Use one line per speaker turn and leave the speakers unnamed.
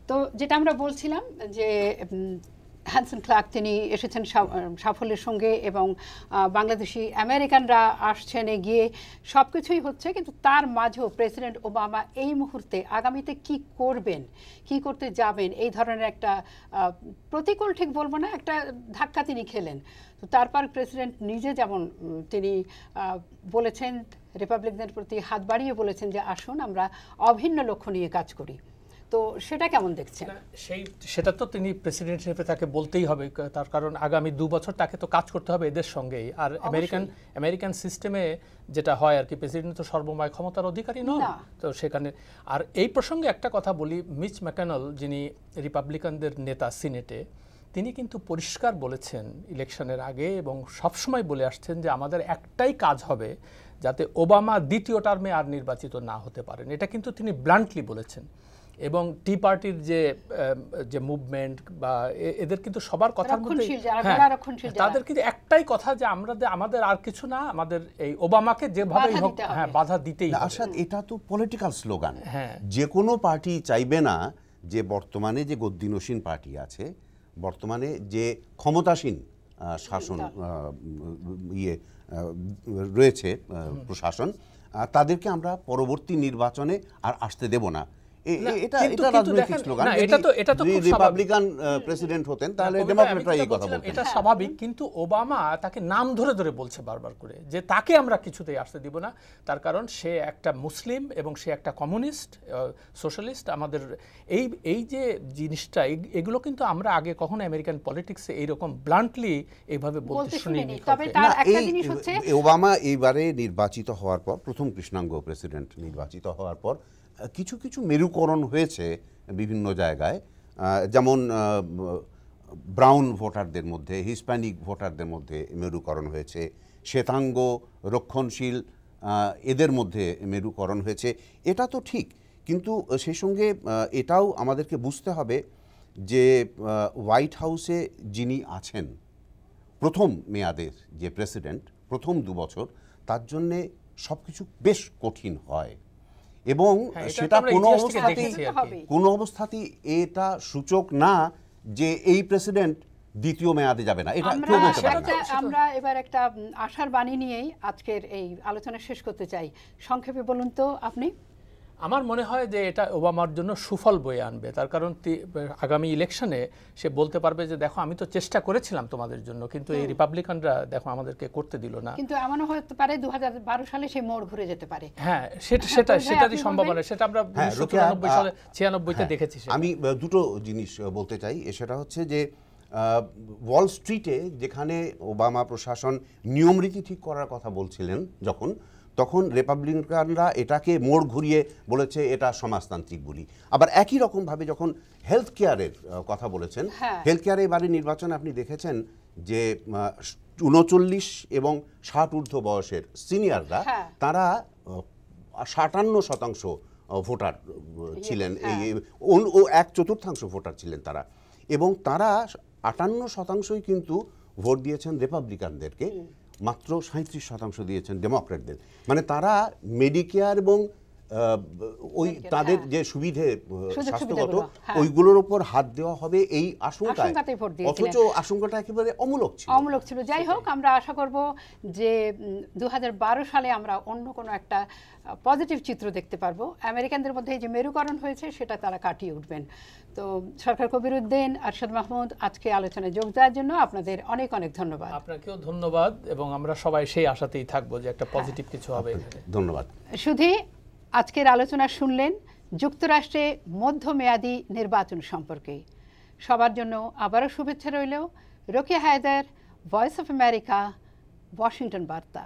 তো যেটা আমরা বলছিলাম যে হ্যানসন ক্লার্ক তিনি এসেছেন সাফল্যের সঙ্গে এবং বাংলাদেশি আমেরিকানরা আসছেন এগিয়ে, সব কিছুই হচ্ছে, কিন্তু তার মাঝেও প্রেসিডেন্ট ওবামা এই মুহূর্তে আগামীতে কি করবেন, কি করতে যাবেন, এই ধরনের একটা প্রতিকূল ঠিক বলবো না, একটা ধাক্কা তিনি খেলেন। তো তারপর প্রেসিডেন্ট নিজে যেমন তিনি বলেছেন, রিপাবলিকদের প্রতি হাত বাড়িয়ে বলেছেন যে আসুন আমরা অভিন্ন লক্ষ্য নিয়ে কাজ করি। তো সেটা কেমন দেখছেন?
সেটা তো তিনি প্রেসিডেন্ট হিসেবে তাকে বলতেই হবে, তার কারণ আগামী 2 বছর তাকে তো কাজ করতে হবে এদের সঙ্গেই। আর আমেরিকান সিস্টেমে যেটা হয় আর কি, প্রেসিডেন্ট তো সর্বময় ক্ষমতার অধিকারী নন, তো সেখানে। আর এই প্রসঙ্গে একটা কথা বলি, মিচ ম্যাকনেল যিনি রিপাবলিকানদের নেতা সিনেটে, তিনি কিন্তু পরিষ্কার বলেছেন ইলেকশনের আগে এবং সবসময় বলে আসছেন যে আমাদের একটাই কাজ হবে যাতে ওবামা দ্বিতীয় টার্মে আর নির্বাচিত না হতে পারেন। এটা কিন্তু তিনি ব্লান্টলি বলেছেন। এবং টি পার্টির যে মুভমেন্ট বা এদের কিন্তু সবার কথার মধ্যে তাদের কিন্তু একটাই কথা যে আমাদের আর কিছু না, আমাদের এই ওবামাকে যেভাবে বাধা দিতেই হবে।
আসাদ, এটা তো পলিটিক্যাল স্লোগান। যে কোনো পার্টি চাইবে না যে বর্তমানে যে গদ্দিনসীন পার্টি আছে, বর্তমানে যে ক্ষমতাসীন শাসন রয়েছে প্রশাসন, তাদেরকে আমরা পরবর্তী নির্বাচনে আর আসতে দেব না। এটা রাজনৈতিক স্লোগান। রিপাবলিকান প্রেসিডেন্ট হতেন তাহলে ডেমোক্রেটরা এই কথা বলতেন,
এটা স্বাভাবিক। কিন্তু ওবামা তাকে নাম ধরে ধরে বলছে বারবার করে যে তাকে আমরা কিছুতেই আসতে দিব না, তার কারণ সে একটা মুসলিম এবং সে একটা কমিউনিস্ট সোশ্যালিস্ট। আমাদের এই যে জিনিসটা, এগুলো কিন্তু আমরা আগে কখনো আমেরিকান পলিটিক্সে এইরকম ব্লান্টলি এইভাবে বলতে শুনিনি।
ওবামা এইবারে নির্বাচিত হওয়ার পর, প্রথম কৃষ্ণাঙ্গ প্রেসিডেন্ট নির্বাচিত হওয়ার পর কিছু কিছু মেরুকরণ হয়েছে বিভিন্ন জায়গায়, যেমন ব্রাউন ভোটারদের মধ্যে, হিস্প্যানিক ভোটারদের মধ্যে মেরুকরণ হয়েছে, শ্বেতাঙ্গ রক্ষণশীল এদের মধ্যে মেরুকরণ হয়েছে। এটা তো ঠিক, কিন্তু সেই সঙ্গে এটাও আমাদেরকে বুঝতে হবে যে হোয়াইট হাউসে যিনি আছেন প্রথম মেয়াদের যে প্রেসিডেন্ট, প্রথম 2 বছর, তার জন্যে সব কিছু বেশ কঠিন হয় এবং সেটা কোনো অবস্থাতেই এটা সূচক না যে এই প্রেসিডেন্ট দ্বিতীয় মেয়াদে যাবে না। এটা কেউ বলতে পারে না।
আমরা এবার একটা আশার বাণী নিয়েই আজকের এই আলোচনা শেষ করতে চাই। সংক্ষেপে বলুন তো আপনি।
আমার মনে হয় যে এটা ওবামার জন্য সুফল বয়ে আনবে, তার কারণ আগামী ইলেকশনে সে বলতে পারবে যে দেখো আমি তো চেষ্টা করেছিলাম তোমাদের জন্য, কিন্তু এই রিপাবলিকানরা দেখো আমাদেরকে করতে দিল না।
কিন্তু এমনও হতে পারে 2012 সালে সেই মোড় ঘুরে যেতে পারে।
হ্যাঁ, সেটারই সম্ভাবনা, সেটা আমরা 1993 সালে 96তে দেখেছি।
আমি দুটো জিনিস বলতে চাই, সেটা হচ্ছে যে ওয়াল স্ট্রিটে যেখানে ওবামা প্রশাসন নিয়মরীতি ঠিক করার কথা বলছিলেন তখন রিপাবলিকানরা এটাকে মোড় ঘুরিয়ে বলেছে এটা সমাজতান্ত্রিক বলি। আবার একই রকমভাবে যখন হেলথ কেয়ারের কথা বলেছেন, হেলথ কেয়ারে এবারে নির্বাচনে আপনি দেখেছেন যে 39 এবং 60 ঊর্ধ্ব বয়সের সিনিয়ররা, তারা 57% ভোটার ছিলেন, এই 1/4 ভোটার ছিলেন তারা, এবং তারা 58% কিন্তু ভোট দিয়েছেন রিপাবলিকানদেরকে, মাত্র 37% দিয়েছেন ডেমোক্রেটদের। মানে তারা মেডিকেয়ার এবং ওই তাদের যে সুবিধে স্বাস্থ্যগত ওইগুলোর উপর হাত দেওয়া হবে এই আশঙ্কায়, অথচ আশঙ্কাটা একেবারে অমূলক ছিল।
যাই হোক, আমরা আশা করব যে 2012 সালে আমরা অন্য কোনো একটা পজিটিভ চিত্র দেখতে পারবো। আমেরিকানদের মধ্যে যে মেরুকরণ হয়েছে সেটা তারা কাটিয়ে উঠবেন। তো সরকার কবিরউদ্দিন, আরশাদ মাহমুদ, আজকে আলোচনায় যোগ দেওয়ার জন্য আপনাদের অনেক অনেক ধন্যবাদ।
আপনাকেও ধন্যবাদ, এবং আমরা সবাই সেই আশাতেই থাকবো যে একটা পজিটিভ কিছু হবে।
ধন্যবাদ।
শুধু আজকের আলোচনা শুনলেন যুক্তরাষ্ট্রে মধ্যমেয়াদী নির্বাচন সম্পর্কে। সবার জন্য আবারও শুভেচ্ছা রইল। Rokeya Haider, voice of America, Washington বার্তা।